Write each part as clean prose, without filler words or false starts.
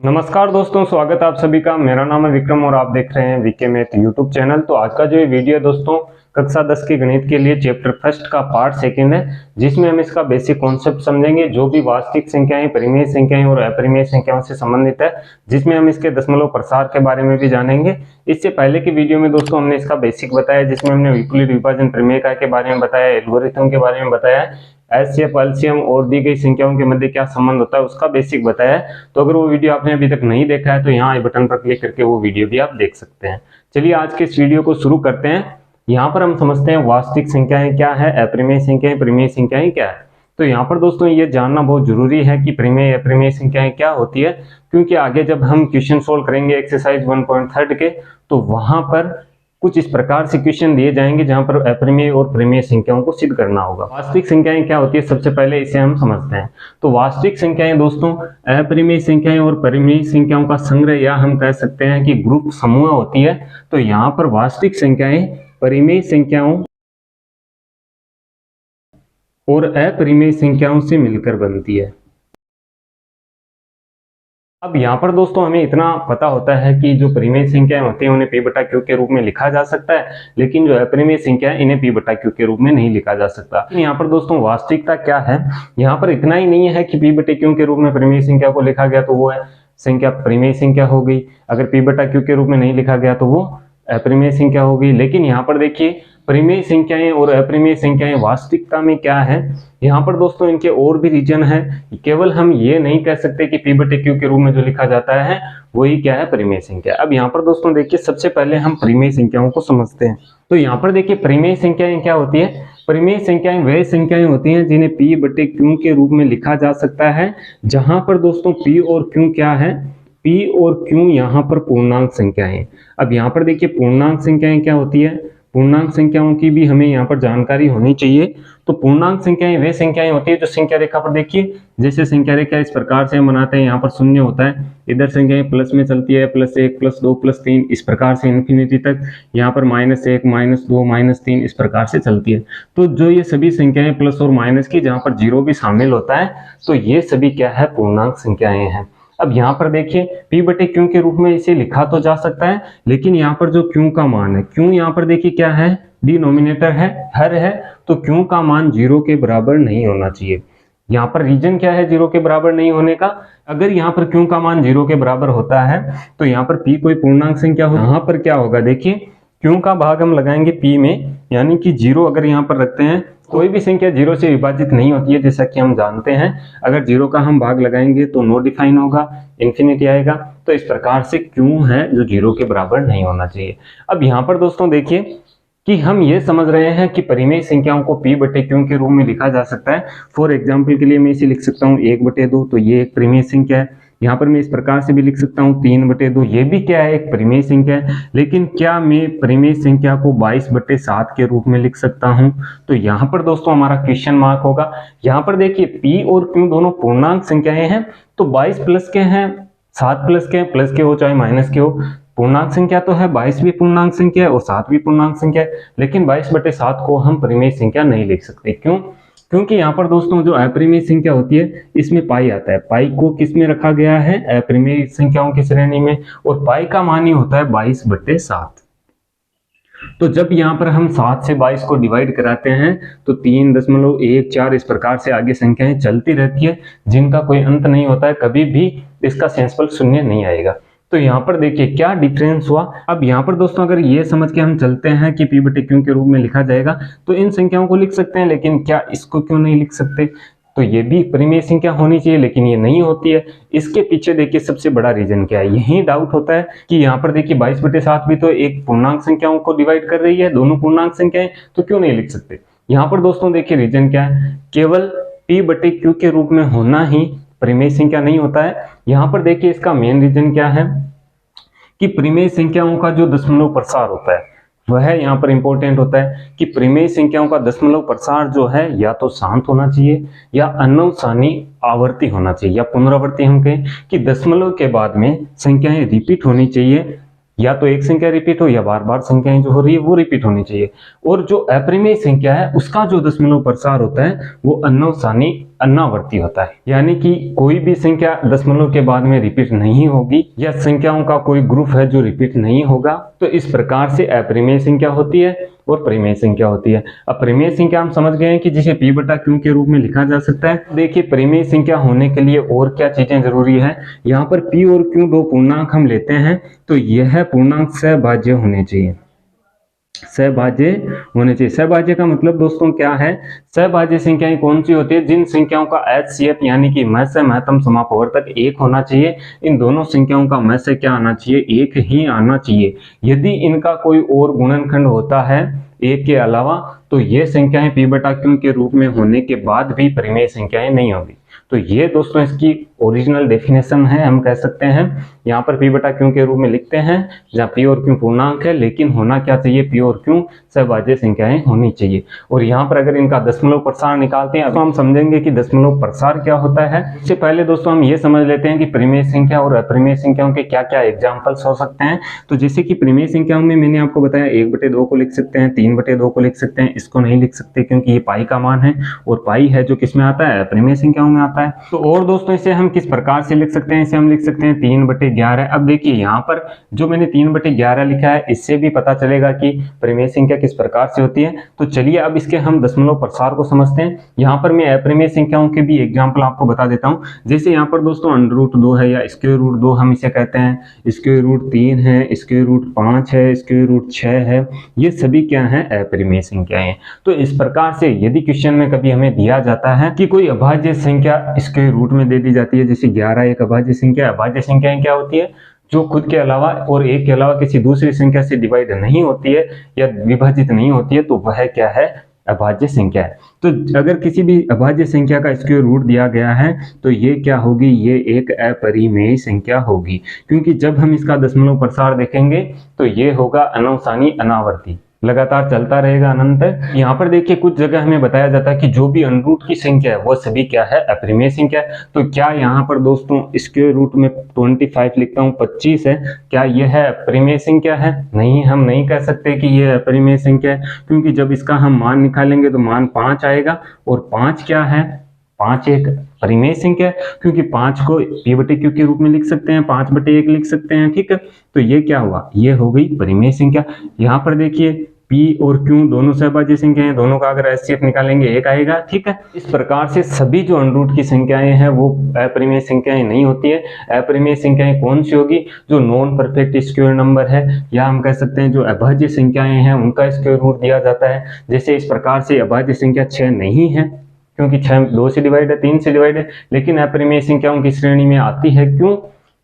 नमस्कार दोस्तों, स्वागत है आप सभी का। मेरा नाम है विक्रम और आप देख रहे हैं वीके मैथ यूट्यूब चैनल। तो आज का जो ये वीडियो है दोस्तों, कक्षा 10 के गणित के लिए चैप्टर फर्स्ट का पार्ट सेकंड है, जिसमें हम इसका बेसिक कॉन्सेप्ट समझेंगे। जो भी वास्तविक संख्याएं, परिमेय संख्याएं और अपरिमेय संख्याओं से संबंधित है, जिसमें हम इसके दशमलव प्रसार के बारे में भी जानेंगे। इससे पहले की वीडियो में दोस्तों हमने इसका बेसिक बताया, जिसमें हमने यूक्लिड विभाजन प्रमेय के बारे में बताया, एल्गोरिथम के बारे में बताया, एचसीएफ, एलसीएम और दी गई संख्याओं के मध्य क्या संबंध होता है उसका बेसिक बताया है। तो अगर वो वीडियो आपने अभी तक नहीं देखा है तो यहाँ आई बटन पर क्लिक करके वो वीडियो भी आप देख सकते हैं। चलिए आज के इस वीडियो को शुरू करते हैं। यहाँ पर हम समझते हैं वास्तविक संख्याएं क्या है, अपरिमेय संख्याएं, परिमेय संख्याएं क्या है। तो यहाँ पर दोस्तों ये जानना बहुत जरूरी है कि परिमेय अपरिमेय संख्याएं क्या होती है, क्योंकि आगे जब हम क्वेश्चन सोल्व करेंगे एक्सरसाइज 1.3 के, तो वहां पर कुछ इस प्रकार से क्वेश्चन दिए जाएंगे जहां पर अपरिमेय और परिमेय संख्याओं को सिद्ध करना होगा। वास्तविक संख्याएं क्या होती है, सबसे पहले इसे हम समझते हैं। तो वास्तविक संख्याएं दोस्तों अपरिमेय संख्याएं और परिमेय संख्याओं का संग्रह, या हम कह सकते हैं कि ग्रुप समूह होती है। तो यहाँ पर वास्तविक संख्याएं परिमेय संख्याओं और अपरिमेय संख्याओं से मिलकर बनती है। अब यहाँ पर दोस्तों हमें इतना पता होता है कि जो परिमेय संख्याएं होती हैं उन्हें p बटा q के रूप में लिखा जा सकता है, लेकिन जो अपरिमेय संख्या है इन्हें p बटा q के रूप में नहीं लिखा जा सकता। यहाँ पर दोस्तों वास्तविकता क्या है, यहाँ पर इतना ही नहीं है कि p बटे q के रूप में परिमेय संख्या को लिखा गया तो वो है संख्या परिमेय संख्या हो गई, अगर p बटा q के रूप में नहीं लिखा गया तो वो अपरिमेय संख्या हो गई। लेकिन यहाँ पर देखिए परिमेय संख्याएं और अपरिमेय संख्याएं वास्तविकता में क्या है, यहाँ पर दोस्तों इनके और भी रीजन है। केवल हम ये नहीं कह सकते कि p बटे q के रूप में जो लिखा जाता है वही क्या है, परिमेय संख्या। अब यहाँ पर दोस्तों देखिए सबसे पहले हम परिमेय संख्याओं को समझते हैं। तो यहाँ पर देखिए परिमेय संख्याएं क्या होती है, परिमेय संख्याएं वह संख्याएं होती हैं जिन्हें p बटे q के रूप में लिखा जा सकता है, जहां पर दोस्तों p और q क्या है, p और q यहाँ पर पूर्णांक संख्याएं। अब यहाँ पर देखिए पूर्णांक संख्याएं क्या होती है, पूर्णांक संख्याओं की भी हमें यहाँ पर जानकारी होनी चाहिए। तो पूर्णांक संख्याएं वे संख्याएं होती है जो संख्या रेखा पर देखिए, जैसे संख्या रेखा इस प्रकार से हम बनाते हैं, यहाँ पर शून्य होता है, इधर संख्याएं प्लस में चलती है, +1 +2 +3 इस प्रकार से इन्फिनिटी तक, यहाँ पर -1 -2 -3 इस प्रकार से चलती है। तो जो ये सभी संख्याएं प्लस और माइनस की, जहाँ पर जीरो भी शामिल होता है, तो ये सभी क्या है, पूर्णांक संख्याएं हैं। अब यहाँ पर देखिए p बटे q के रूप में इसे लिखा तो जा सकता है, लेकिन यहाँ पर जो q का मान है, q यहाँ पर देखिए क्या है, डिनोमिनेटर है, हर है, तो q का मान 0 के बराबर नहीं होना चाहिए। यहाँ पर रीजन क्या है 0 के बराबर नहीं होने का, अगर यहाँ पर q का मान 0 के बराबर होता है तो यहाँ पर p कोई पूर्णांक संख्या हो, यहाँ पर क्या होगा देखिए q का भाग हम लगाएंगे p में, यानी कि 0 अगर यहाँ पर रखते हैं, कोई भी संख्या 0 से विभाजित नहीं होती है, जैसा कि हम जानते हैं। अगर 0 का हम भाग लगाएंगे तो नो डिफाइन होगा, इन्फिनिटी आएगा। तो इस प्रकार से q है जो 0 के बराबर नहीं होना चाहिए। अब यहाँ पर दोस्तों देखिए कि हम ये समझ रहे हैं कि परिमेय संख्याओं को p बटे q के रूप में लिखा जा सकता है। फॉर एग्जाम्पल के लिए मैं इसे लिख सकता हूँ 1/2, तो ये एक परिमेय संख्या है। यहाँ पर मैं इस प्रकार से भी लिख सकता हूँ 3/2, ये भी क्या है, एक परिमेय संख्या है। लेकिन क्या मैं परिमेय संख्या को 22/7 के रूप में लिख सकता हूँ, तो यहाँ पर दोस्तों हमारा क्वेश्चन मार्क होगा। यहाँ पर देखिए p और q दोनों पूर्णांक संख्याएं हैं, तो 22 प्लस के हैं, 7 प्लस के हैं, प्लस के हो चाहे माइनस के हो, पूर्णांक संख्या तो है, 22 भी पूर्णांक संख्या है और 7 भी पूर्णांक संख्या है। लेकिन 22/7 को हम परिमेय संख्या नहीं लिख सकते, क्यों? क्योंकि यहाँ पर दोस्तों जो अपरिमेय संख्या होती है इसमें पाई आता है, पाई को किस में रखा गया है, अपरिमेय संख्याओं की श्रेणी में, और पाई का मान ही होता है 22/7। तो जब यहाँ पर हम 7 से 22 को डिवाइड कराते हैं तो 3.14 इस प्रकार से आगे संख्याएं चलती रहती है, जिनका कोई अंत नहीं होता है, कभी भी इसका शेषफल 0 नहीं आएगा। तो यहाँ पर देखिए क्या डिफरेंस हुआ। अब यहाँ पर दोस्तों अगर ये समझ के हम चलते हैं कि p बटे q के रूप में लिखा जाएगा तो इन संख्याओं को लिख सकते हैं, लेकिन क्या इसको क्यों नहीं लिख सकते? तो ये भी परिमेय संख्या होनी चाहिए, लेकिन ये नहीं होती है। इसके पीछे देखिए सबसे बड़ा रीजन क्या है, यही डाउट होता है कि यहाँ पर देखिए 22/7 भी तो एक पूर्णांक संख्याओं को डिवाइड कर रही है, दोनों पूर्णांक संख्याएं, तो क्यों नहीं लिख सकते? यहाँ पर दोस्तों देखिए रीजन क्या है, केवल p बटे q के रूप में होना ही परिमेय संख्या नहीं होता है। यहाँ पर देखिए इसका मेन रीजन क्या है कि परिमेय संख्याओं का जो दशमलव प्रसार होता है वह यहाँ पर इंपॉर्टेंट होता है कि परिमेय संख्याओं का दशमलव प्रसार जो है या तो शांत होना चाहिए या अनवसानी आवर्ती होना चाहिए, या पुनरावर्ती हम कहें कि दशमलव के बाद में संख्याएं रिपीट होनी चाहिए, या तो एक संख्या रिपीट हो या बार बार संख्याएं जो हो रही है वो रिपीट होनी चाहिए। और जो अपरिमेय संख्या है उसका जो दशमलव प्रसार होता है वो अनवसानी अनावर्ती होता है, यानी कि कोई भी संख्या दशमलव के बाद में रिपीट नहीं होगी, या संख्याओं का कोई ग्रुप है जो रिपीट नहीं होगा। तो इस प्रकार से अपरिमेय संख्या होती है और परिमेय संख्या होती है। अब परिमेय संख्या हम समझ गए हैं कि जिसे p बटा q के रूप में लिखा जा सकता है। देखिए परिमेय संख्या होने के लिए और क्या चीजें जरूरी है। यहाँ पर p और q दो पूर्णांक हम लेते हैं, तो यह पूर्णांक सहभाज्य होने चाहिए, सहभाज्य होने चाहिए। सहभाज्य का मतलब दोस्तों क्या है, सहभाज्य संख्याएं कौन सी होती है, जिन संख्याओं का HCF यानी कि मध्य से महत्तम समापवर्तक 1 होना चाहिए। इन दोनों संख्याओं का मध्य से क्या आना चाहिए, 1 ही आना चाहिए। यदि इनका कोई और गुणनखंड होता है 1 के अलावा, तो ये संख्याएं p बटा q के रूप में होने के बाद भी परिमेय संख्याएं नहीं होगी। तो ये दोस्तों इसकी ओरिजिनल डेफिनेशन है, हम कह सकते हैं। यहाँ पर p बटा q के रूप में लिखते हैं, जहाँ p और q पूर्णांक है, लेकिन होना क्या चाहिए, p और q सहभाज्य संख्याएं होनी चाहिए। और यहाँ पर अगर इनका दशमलव प्रसार निकालते हैं तो हम समझेंगे कि दशमलव प्रसार क्या होता है। इससे पहले दोस्तों हम ये समझ लेते हैं कि परिमेय संख्या और अपरिमेय संख्याओं के क्या क्या एग्जाम्पल्स हो सकते हैं। तो जैसे कि परिमेय संख्याओं में मैंने आपको बताया 1/2 को लिख सकते हैं, 3/2 को लिख सकते हैं। इसको नहीं लिख सकते क्योंकि ये पाई का मान है, और पाई है जो किस में आता है, अपरिमेय संख्याओं में आता है। तो और दोस्तों इसे हम किस प्रकार से लिख सकते हैं, इसे हम लिख सकते हैं 3/11। अब देखिए यहाँ पर जो मैंने 3/11 लिखा है, इससे भी पता चलेगा कि परिमेय संख्या किस प्रकार से होती है। तो चलिए अब इसके हम दशमलव प्रसार को समझते हैं। यहाँ पर मैं अपरिमेय संख्याओं के भी एग्जाम्पल आपको बता देता हूँ। जैसे यहाँ पर दोस्तों √2 है या √2 हम इसे कहते हैं, √3 है, √5 है, √6 है, ये सभी क्या है, अपरिमेय संख्याएं। तो इस प्रकार से यदि क्वेश्चन में कभी हमें दिया जाता है कि कोई अभाज्य संख्या इसके रूट में दे दी जाती है, जैसे 11 एक अभाज्य संख्या। अभाज्य संख्याएं क्या होती है, जो खुद के अलावा और एक के अलावा किसी दूसरी संख्या से डिवाइड नहीं होती है या विभाजित नहीं होती है, तो वह क्या है, अभाज्य संख्या है। तो अगर किसी भी अभाज्य संख्या का स्क्वायर रूट दिया गया है तो ये क्या होगी, ये एक अपरिमेय संख्या होगी, क्योंकि जब हम इसका दशमलव प्रसार देखेंगे तो ये होगा अनवसानी अनावर्ती, लगातार चलता रहेगा अनंत। यहाँ पर देखिए कुछ जगह हमें बताया जाता है कि जो भी अनरूट की संख्या है वो सभी क्या है, अपरिमेय संख्या है। तो क्या यहाँ पर दोस्तों स्क्वायर रूट में 25 लिखता हूँ, 25 है, क्या यह है अपरिमेय संख्या है? नहीं, हम नहीं कह सकते कि यह अपरिमेय संख्या है, क्योंकि जब इसका हम मान निकालेंगे तो मान 5 आएगा, और 5 क्या है, 5 एक परिमेय संख्या है, क्योंकि 5 को p बटे q के रूप में लिख सकते हैं, 5/1 लिख सकते हैं, ठीक है। तो ये क्या हुआ, ये हो गई परिमेय संख्या। यहाँ पर देखिए p और q दोनों सहभाज्य संख्या हैं, दोनों का अगर HCF निकालेंगे 1 आएगा, ठीक है। इस प्रकार से सभी जो अनरूट की संख्याएं हैं वो अपरिमेय संख्याएं नहीं होती है। अपरिमेय संख्याएं कौन सी होगी, जो नॉन परफेक्ट स्क्वायर नंबर है, या हम कह सकते हैं जो अभाज्य संख्याएं हैं उनका स्क्वायर रूट दिया जाता है। जैसे इस प्रकार से अभाज्य संख्या 6 नहीं है, क्योंकि 6 2 से डिवाइड है, 3 से डिवाइड है, लेकिन अपरिमेय संख्याओं की श्रेणी में आती है। क्यों,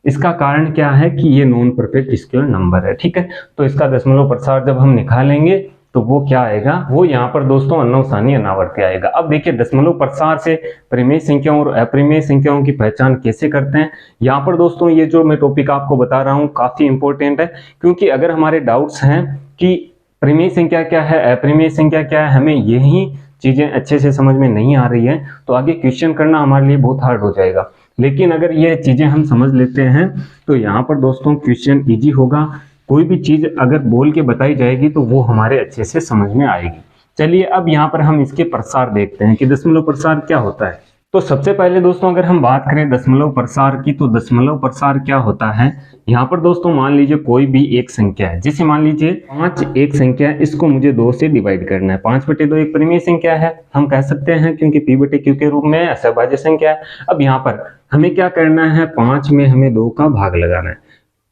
इसका कारण क्या है कि ये नॉन परफेक्ट स्क्वायर नंबर है, ठीक है। तो इसका दशमलव प्रसार जब हम निकालेंगे तो वो क्या आएगा, वो यहाँ पर दोस्तों अनवसानी अनावर्ती आएगा। अब देखिए दशमलव प्रसार से परिमेय संख्याओं और अपरिमेय संख्याओं की पहचान कैसे करते हैं। यहाँ पर दोस्तों ये जो मैं टॉपिक आपको बता रहा हूँ काफी इंपॉर्टेंट है, क्योंकि अगर हमारे डाउट्स हैं कि परिमेय संख्या क्या है, अपरिमेय संख्या क्या है, हमें यही चीजें अच्छे से समझ में नहीं आ रही है, तो आगे क्वेश्चन करना हमारे लिए बहुत हार्ड हो जाएगा। लेकिन अगर ये चीजें हम समझ लेते हैं तो यहाँ पर दोस्तों क्वेश्चन इजी होगा। कोई भी चीज अगर बोल के बताई जाएगी तो वो हमारे अच्छे से समझ में आएगी। चलिए अब यहाँ पर हम इसके प्रसार देखते हैं कि दशमलव प्रसार क्या होता है। तो सबसे पहले दोस्तों अगर हम बात करें दशमलव प्रसार की, तो दशमलव प्रसार क्या होता है। यहाँ पर दोस्तों मान लीजिए कोई भी एक संख्या है, जैसे मान लीजिए 5 एक संख्या है, इसको मुझे 2 से डिवाइड करना है। 5/2 एक परिमेय संख्या है, हम कह सकते हैं, क्योंकि p बटे q के रूप में असहभाज्य संख्या है। अब यहाँ पर हमें क्या करना है, 5 में हमें 2 का भाग लगाना है।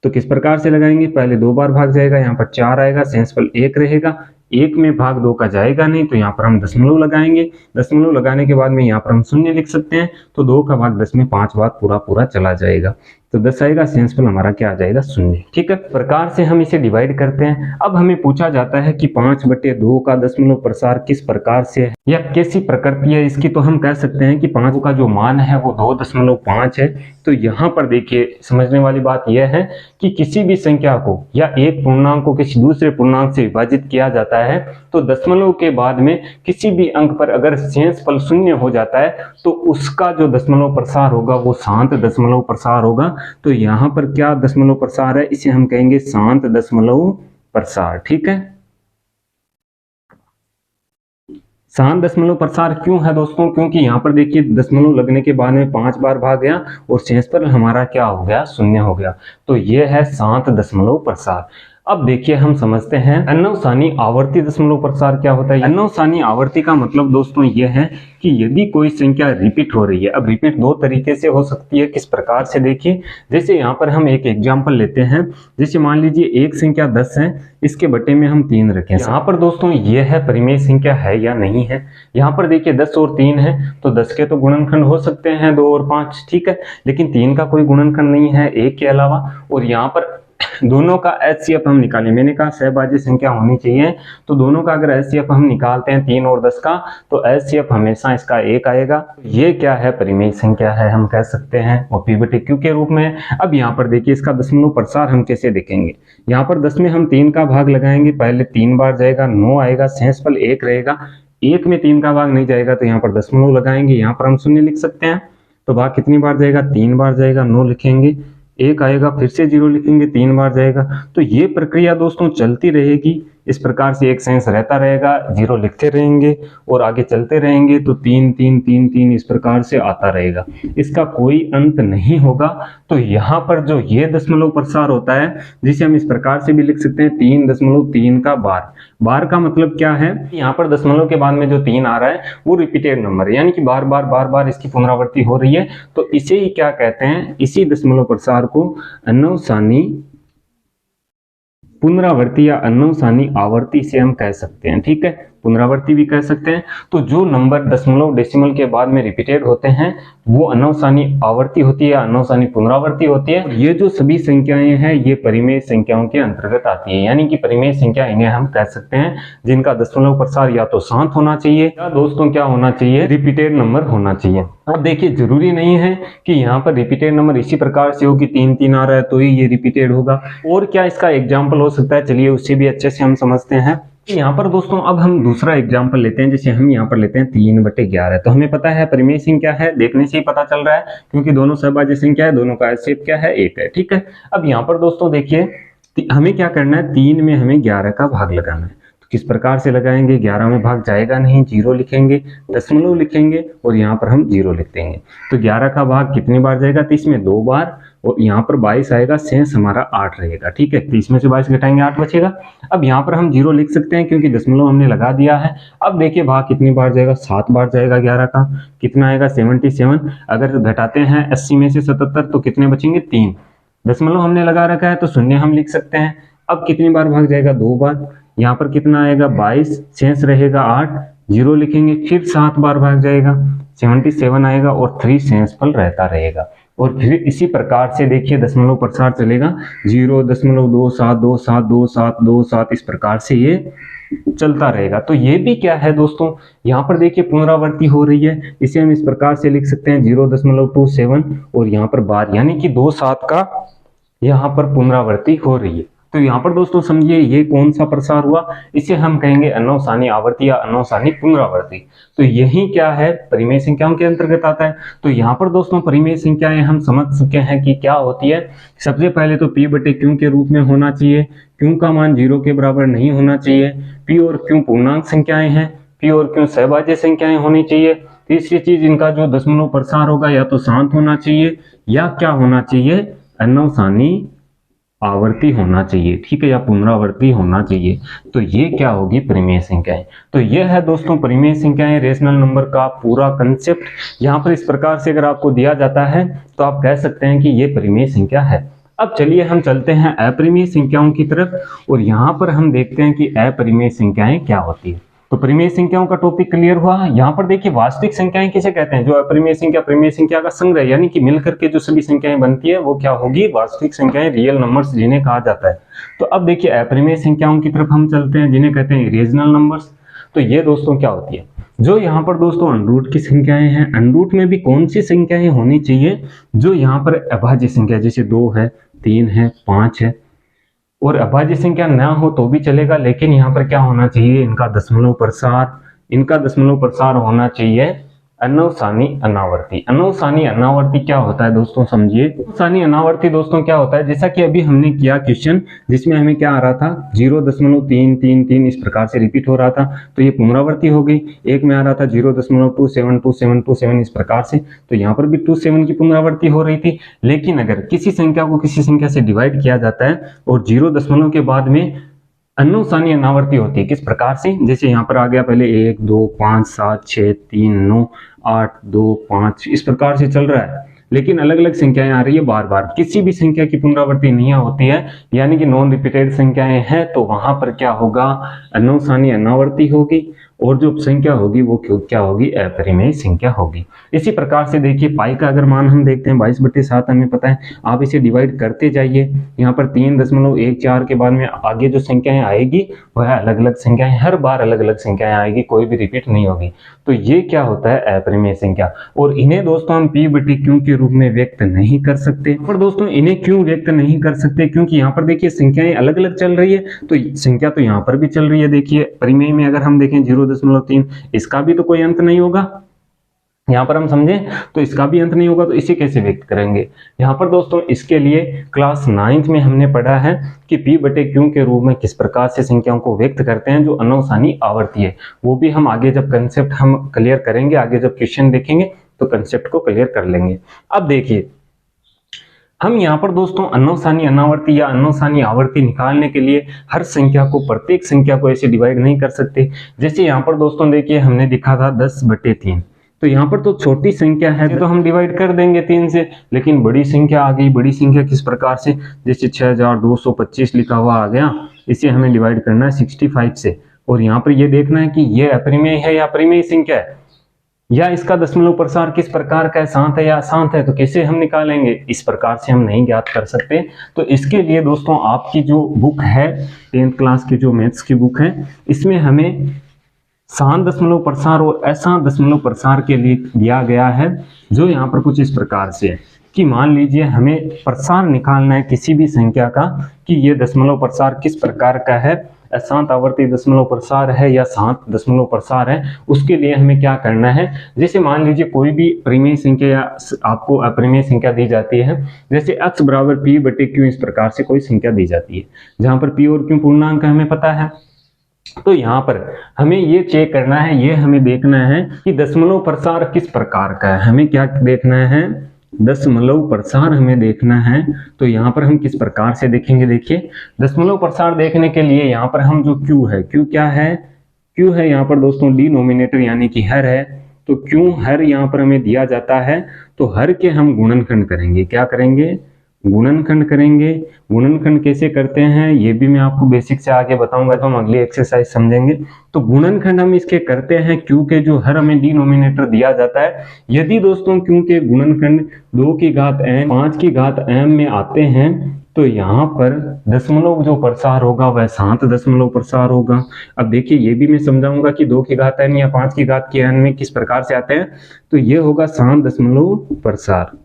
तो किस प्रकार से लगाएंगे, पहले 2 बार भाग जाएगा, यहाँ पर 4 आएगा, शेषफल 1 रहेगा। 1 में भाग 2 का जाएगा नहीं, तो यहाँ पर हम दशमलव लगाएंगे। दशमलव लगाने के बाद में यहाँ पर हम शून्य लिख सकते हैं, तो 2 का भाग 10 में 5 बार पूरा पूरा चला जाएगा, तो 10 आएगा, शेषफल हमारा क्या आ जाएगा, 0, ठीक है। प्रकार से हम इसे डिवाइड करते हैं। अब हमें पूछा जाता है कि 5/2 का दशमलव प्रसार किस प्रकार से है या कैसी प्रकृति है इसकी, तो हम कह सकते हैं कि 5 का जो मान है वो 2.5 है। तो यहाँ पर देखिए समझने वाली बात यह है कि किसी भी संख्या को या एक पूर्णांक को किसी दूसरे पूर्णांक से विभाजित किया जाता है, तो दशमलव के बाद में किसी भी अंक पर अगर शेषफल 0 हो जाता है तो उसका जो दशमलव प्रसार होगा वो शांत दशमलव प्रसार होगा। तो यहाँ पर क्या दशमलव प्रसार है, इसे हम कहेंगे शांत दशमलव प्रसार, ठीक है। शांत दशमलव प्रसार क्यों है दोस्तों? क्योंकि यहाँ पर देखिए दशमलव लगने के बाद में 5 बार भाग गया और शेषफल हमारा क्या हो गया? शून्य हो गया। तो ये है शांत दशमलव प्रसार। अब देखिए हम समझते हैं अनवसानी आवर्ती दशमलव प्रसार क्या होता है। अनवसानी आवर्ती का मतलब दोस्तों ये है कि यदि कोई संख्या रिपीट हो रही है, अब रिपीट दो तरीके से हो सकती है। किस प्रकार से? देखिए जैसे यहाँ पर हम एक एग्जांपल लेते हैं। जैसे मान लीजिए एक संख्या 10 है, इसके बटे में हम 3 रखें। यहाँ पर दोस्तों ये है परिमेय संख्या है या नहीं है। यहाँ पर देखिए 10 और 3 है, तो 10 के तो गुणनखंड हो सकते हैं 2 और 5, ठीक है, लेकिन 3 का कोई गुणनखंड नहीं है 1 के अलावा। और यहाँ पर दोनों का एचसीएफ हम निकालें, मैंने कहा सहभाज्य संख्या होनी चाहिए, तो दोनों का अगर एचसीएफ हम निकालते हैं 3 और 10 का, तो एचसीएफ हमेशा इसका 1 आएगा। ये क्या है? परिमेय संख्या है, हम कह सकते हैं, और पी बटे क्यू के रूप में। अब यहाँ पर देखिए इसका दशमलव प्रसार हम कैसे देखेंगे। यहाँ पर 10 में हम 3 का भाग लगाएंगे, पहले 3 बार जाएगा, 9 आएगा, शेषफल 1 रहेगा। 1 में 3 का भाग नहीं जाएगा, तो यहाँ पर दशमलव लगाएंगे, यहाँ पर हम शून्य लिख सकते हैं। तो भाग कितनी बार जाएगा? 3 बार जाएगा, 9 लिखेंगे, 1 आएगा, फिर से 0 लिखेंगे, 3 बार जाएगा। तो ये प्रक्रिया दोस्तों चलती रहेगी। इस प्रकार से एक सेंस रहता रहेगा, 0 लिखते रहेंगे और आगे चलते रहेंगे, तो 3 3 3 3 इस प्रकार से आता रहेगा, इसका कोई अंत नहीं होगा। तो यहाँ पर जो ये दशमलव प्रसार होता है, जिसे हम इस प्रकार से भी लिख सकते हैं 3.3 का बार। बार का मतलब क्या है? यहाँ पर दशमलव के बाद में जो 3 आ रहा है वो रिपीटेड नंबर है, यानी कि बार बार इसकी पुनरावृत्ति हो रही है। तो इसे ही क्या कहते हैं? इसी दशमलव प्रसार को अनवसानी पुनरावृत्ति या अनवसानी आवर्ती से हम कह सकते हैं, ठीक है, पुनरावृत्ति भी कह सकते हैं। तो जो नंबर दशमलव डेसिमल के बाद में रिपीटेड होते हैं वो अनवसानी आवर्ती होती है या अनवसानी पुनरावृत्ति होती है। ये जो सभी संख्याएं हैं ये परिमेय संख्याओं के अंतर्गत आती है, यानी कि परिमेय संख्या इन्हें हम कह सकते हैं जिनका दशमलव प्रसार या तो शांत होना चाहिए या दोस्तों क्या होना चाहिए? रिपीटेड नंबर होना चाहिए। अब देखिए जरूरी नहीं है कि यहाँ पर रिपीटेड नंबर इसी प्रकार से हो कि 3 3 आ रहा है तो ही ये रिपीटेड होगा। और क्या इसका एग्जाम्पल हो सकता है? चलिए उससे भी अच्छे से हम समझते हैं। यहाँ पर दोस्तों अब हम दूसरा एग्जाम्पल लेते हैं। जैसे हम यहाँ पर लेते हैं 3/11, तो हमें पता है परिमेय संख्या है, देखने से ही पता चल रहा है, क्योंकि दोनों सहभाज्य संख्या है, दोनों का एचसीएफ क्या है? 1 है, ठीक है। अब यहाँ पर दोस्तों देखिए हमें क्या करना है? 3 में हमें 11 का भाग लगाना है। तो किस प्रकार से लगाएंगे? 11 में भाग जाएगा नहीं, 0 लिखेंगे, दशमलव लिखेंगे और यहाँ पर हम 0 लिख देंगे। तो 11 का भाग कितनी बार जाएगा? 30 में 2 बार, और यहाँ पर 22 आएगा, शेष हमारा 8 रहेगा, ठीक है। 30 में से 22 घटाएंगे 8 बचेगा। अब यहाँ पर हम 0 लिख सकते हैं क्योंकि दशमलव हमने लगा दिया है। अब देखिए भाग कितनी बार जाएगा? 7 बार जाएगा 11 का, कितना आएगा? 77। अगर घटाते हैं 80 में से 77 तो कितने बचेंगे? 3। दशमलव हमने लगा रखा है तो शून्य हम लिख सकते हैं। अब कितनी बार भाग जाएगा? 2 बार। यहाँ पर कितना आएगा? 22, शेष रहेगा 8, 0 लिखेंगे, फिर 7 बार भाग जाएगा, 77 आएगा और 3 शेषफल रहता रहेगा। और फिर इसी प्रकार से देखिए दशमलव प्रसार चलेगा, 0.27272727 इस प्रकार से ये चलता रहेगा। तो ये भी क्या है दोस्तों? यहाँ पर देखिए पुनरावृत्ति हो रही है, इसे हम इस प्रकार से लिख सकते हैं 0.27 और यहाँ पर बार, यानी कि 2 7 का यहाँ पर पुनरावृत्ति हो रही है। तो यहाँ पर दोस्तों समझिए ये कौन सा प्रसार हुआ? इसे हम कहेंगे अनवसानी आवर्ती या अनवसानी पुनरावृत्ति। तो यही क्या है? परिमेय संख्याओं के अंतर्गत आता है। तो यहाँ पर दोस्तों परिमेय संख्याएं हम समझ चुके हैं कि क्या होती है। सबसे पहले तो P बटे Q के रूप में होना चाहिए, Q का मान 0 के बराबर नहीं होना चाहिए, P और Q पूर्णांक संख्याएं हैं, P और Q सहभाज्य संख्याएं होनी चाहिए। तीसरी चीज इनका जो दशमलव प्रसार होगा या तो शांत होना चाहिए या क्या होना चाहिए? अनवसानी आवर्ती होना चाहिए, ठीक है, या पुनरावर्ती होना चाहिए। तो ये क्या होगी? परिमेय संख्याएं। तो ये है दोस्तों परिमेय संख्याएं, रेशनल नंबर का पूरा कंसेप्ट। यहाँ पर इस प्रकार से अगर आपको दिया जाता है तो आप कह सकते हैं कि ये परिमेय संख्या है। अब चलिए हम चलते हैं अपरिमेय संख्याओं की तरफ और यहाँ पर हम देखते हैं कि अपरिमेय संख्याएं क्या होती है। तो परिमेय संख्याओं का टॉपिक क्लियर हुआ। यहाँ पर देखिए वास्तविक संख्याएं किसे कहते हैं? जो अपरिमेय संख्या परिमेय संख्या का संग्रह, यानी कि मिलकर के जो सभी संख्याएं बनती है वो क्या होगी? वास्तविक संख्याएं, रियल नंबर्स जिन्हें कहा जाता है। तो अब देखिए अपरिमेय संख्याओं की तरफ हम चलते हैं जिन्हें कहते हैं इरेजनल नंबर्स। तो ये दोस्तों क्या होती है? जो यहाँ पर दोस्तों अनरूट की संख्याएं हैं, अनरूट में भी कौन सी संख्याएं होनी चाहिए? जो यहाँ पर अभाज्य संख्या, जैसे 2 है, 3 है, 5 है, और अभाज्य संख्या ना हो तो भी चलेगा, लेकिन यहाँ पर क्या होना चाहिए? इनका दशमलव प्रसार होना चाहिए अनवसानी अनावर्ती। अनवसानी अनावर्ती क्या होता है दोस्तों, समझिए। अनवसानी अनावर्ती दोस्तों क्या होता है, जैसा कि अभी हमने किया क्वेश्चन जिसमें हमें क्या आ रहा था 0.333 इस प्रकार से रिपीट हो रहा था, तो ये पुनरावर्ती हो गई। एक में आ रहा था 0.272727 इस प्रकार से, तो यहाँ पर भी 27 की पुनरावर्ती हो रही थी। लेकिन अगर किसी संख्या को किसी संख्या से डिवाइड किया जाता है और 0 के बाद में अनवसानी अनावर्ती होती है, किस प्रकार से, जैसे यहाँ पर आ गया पहले 1 2 5 7 6 3 9 8 2 5 इस प्रकार से चल रहा है, लेकिन अलग अलग संख्याएं आ रही है बार बार। किसी भी संख्या की पुनरावृत्ति नहीं होती है, यानी कि नॉन रिपीटेड संख्याएं हैं, तो वहां पर क्या होगा, अनवसानी अनावर्ती होगी, और जो संख्या होगी वो क्या होगी, अपरिमेय संख्या होगी। इसी प्रकार से देखिए पाई का अगर मान हम देखते हैं 22/7 हमें पता है, आप इसे डिवाइड करते जाइए। यहाँ पर 3.14 के बाद में आगे जो संख्याएं आएगी वह अलग अलग संख्याएं, हर बार अलग अलग संख्याएं आएगी, कोई भी रिपीट नहीं होगी। तो ये क्या होता है, अपरिमेय संख्या। और इन्हें दोस्तों हम P/Q के रूप में व्यक्त नहीं कर सकते। पर दोस्तों इन्हें क्यों व्यक्त नहीं कर सकते, क्योंकि यहाँ पर देखिए संख्याएं अलग अलग चल रही है, तो संख्या तो यहाँ पर भी चल रही है। देखिए परिमेय में अगर हम देखें 0.3, इसका भी तो कोई अंत नहीं होगा, यहाँ पर हम समझे, तो इसका भी अंत नहीं होगा, तो इसे कैसे व्यक्त करेंगे। यहाँ पर दोस्तों इसके लिए क्लास 9th में हमने पढ़ा है कि P/Q के रूप में किस प्रकार से संख्याओं को व्यक्त करते हैं जो अनवसानी आवर्ती है। वो भी हम आगे जब कंसेप्ट हम क्लियर करेंगे, आगे जब क्वेश्चन देखेंगे तो कंसेप्ट को क्लियर कर लेंगे। अब देखिए हम यहाँ पर दोस्तों अनवसानी अनावर्ती या अनवसानी आवर्ती निकालने के लिए हर संख्या को, प्रत्येक संख्या को ऐसे डिवाइड नहीं कर सकते। जैसे यहाँ पर दोस्तों देखिए हमने लिखा था 10/3, तो यहाँ पर तो छोटी संख्या है तो हम डिवाइड कर देंगे 3 से, लेकिन बड़ी संख्या आ गई। बड़ी संख्या किस प्रकार से, जैसे 6225 लिखा हुआ आ गया, इसे हमें डिवाइड करना है 65 से, और यहाँ पर ये देखना है कि ये अपरिमेय है या परिमेय संख्या है, या इसका दशमलव प्रसार किस प्रकार का है, शांत है या अशांत है। तो कैसे हम निकालेंगे, इस प्रकार से हम नहीं ज्ञात कर सकते। तो इसके लिए दोस्तों आपकी जो बुक है 10th क्लास की जो मैथ्स की बुक है, इसमें हमें शांत दशमलव प्रसार और अशांत दशमलव प्रसार के लिए दिया गया है, जो यहाँ पर कुछ इस प्रकार से है कि मान लीजिए हमें प्रसार निकालना है किसी भी संख्या का, कि ये दशमलव प्रसार किस प्रकार का है, अशांत आवर्ती दशमलव प्रसार है या शांत दशमलव प्रसार है। उसके लिए हमें क्या करना है, जैसे मान लीजिए कोई भी परिमेय संख्या या आपको अपरिमेय संख्या दी जाती है, जैसे x बराबर P/Q इस प्रकार से कोई संख्या दी जाती है, जहां पर P और Q पूर्णांक हमें पता है। तो यहाँ पर हमें ये चेक करना है, ये हमें देखना है कि दशमलव प्रसार किस प्रकार का है। हमें क्या देखना है, दशमलव प्रसार हमें देखना है। तो यहाँ पर हम किस प्रकार से देखेंगे, देखिए दशमलव प्रसार देखने के लिए यहाँ पर हम जो Q है, Q क्या है, Q है यहाँ पर दोस्तों डिनोमिनेटर यानी कि हर है। तो Q हर यहाँ पर हमें दिया जाता है, तो हर के हम गुणनखंड करेंगे। क्या करेंगे, गुणनखंड करेंगे। गुणनखंड कैसे करते हैं ये भी मैं आपको बेसिक से आगे बताऊंगा, तो हम अगली एक्सरसाइज समझेंगे। तो गुणनखंड हम इसके करते हैं Q के जो हर हमें डिनोमिनेटर दिया जाता है। यदि दोस्तों Q के गुणनखंड 2 की घात n 5 की घात m में आते हैं, तो यहाँ पर दशमलव जो प्रसार होगा वह शांत दशमलव प्रसार होगा। अब देखिए ये भी मैं समझाऊंगा कि 2 की घात n या 5 की घात के n में किस प्रकार से आते हैं, तो ये होगा शांत दशमलव प्रसार।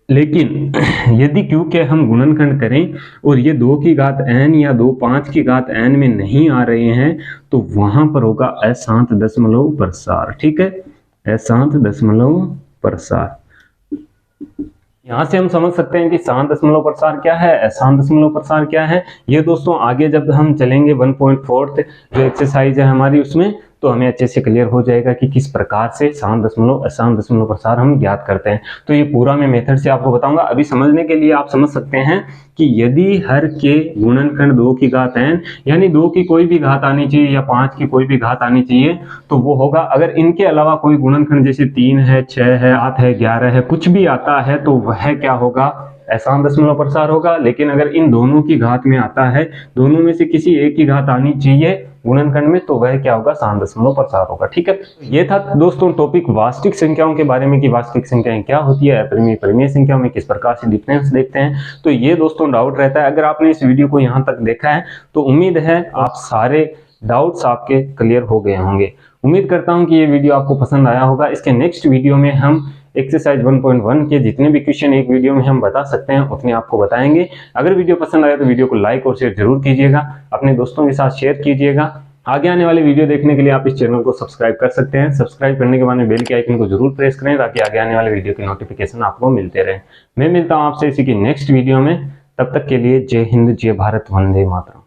लेकिन यदि Q के हम गुणनखंड करें और ये 2 की घात n या 5 की घात n में नहीं आ रहे हैं, तो वहां पर होगा अशांत दशमलव प्रसार। ठीक है, अशांत दशमलव प्रसार। यहां से हम समझ सकते हैं कि शांत दशमलव प्रसार क्या है, अशांत दशमलव प्रसार क्या है। ये दोस्तों आगे जब हम चलेंगे 1.4 जो एक्सरसाइज है हमारी, उसमें तो हमें अच्छे से क्लियर हो जाएगा कि किस प्रकार से शांत दशमलव अशांत दशमलव प्रसार हम ज्ञात करते हैं। तो ये पूरा मैं मेथड से आपको बताऊंगा। अभी समझने के लिए आप समझ सकते हैं कि यदि हर के गुणनखंड 2 की घात n यानी 2 की कोई भी घात आनी चाहिए या 5 की कोई भी घात आनी चाहिए, तो वो होगा, अगर इनके अलावा कोई गुणनखंड जैसे 3 है, 6 है, 8 है, 11 है, कुछ भी आता है, तो वह क्या होगा, अशांत दशमलव प्रसार होगा। लेकिन अगर इन दोनों की घात में आता है, दोनों में से किसी एक की घात आनी चाहिए गुणनखंड में, तो वह क्या होगा, शांत दशमलव प्रसार होगा। ठीक है, ये था दोस्तों टॉपिक वास्तविक संख्याओं के बारे में कि वास्तविक संख्याएं क्या होती है, अपरिमेय परिमेय संख्याओं में किस प्रकार से डिफरेंस देखते हैं। तो ये दोस्तों डाउट रहता है। अगर आपने इस वीडियो को यहाँ तक देखा है तो उम्मीद है आप सारे डाउट्स आपके क्लियर हो गए होंगे। उम्मीद करता हूँ कि ये वीडियो आपको पसंद आया होगा। इसके नेक्स्ट वीडियो में हम एक्सरसाइज 1.1 के जितने भी क्वेश्चन एक वीडियो में हम बता सकते हैं उतने आपको बताएंगे। अगर वीडियो पसंद आया तो वीडियो को लाइक और शेयर जरूर कीजिएगा, अपने दोस्तों के साथ शेयर कीजिएगा। आगे आने वाले वीडियो देखने के लिए आप इस चैनल को सब्सक्राइब कर सकते हैं। सब्सक्राइब करने के बाद में बेल के आइकन को जरूर प्रेस करें ताकि आगे आने वाले वीडियो की नोटिफिकेशन आपको मिलते रहे। मैं मिलता हूं आपसे इसी की नेक्स्ट वीडियो में, तब तक के लिए जय हिंद, जय भारत, वंदे मातरम।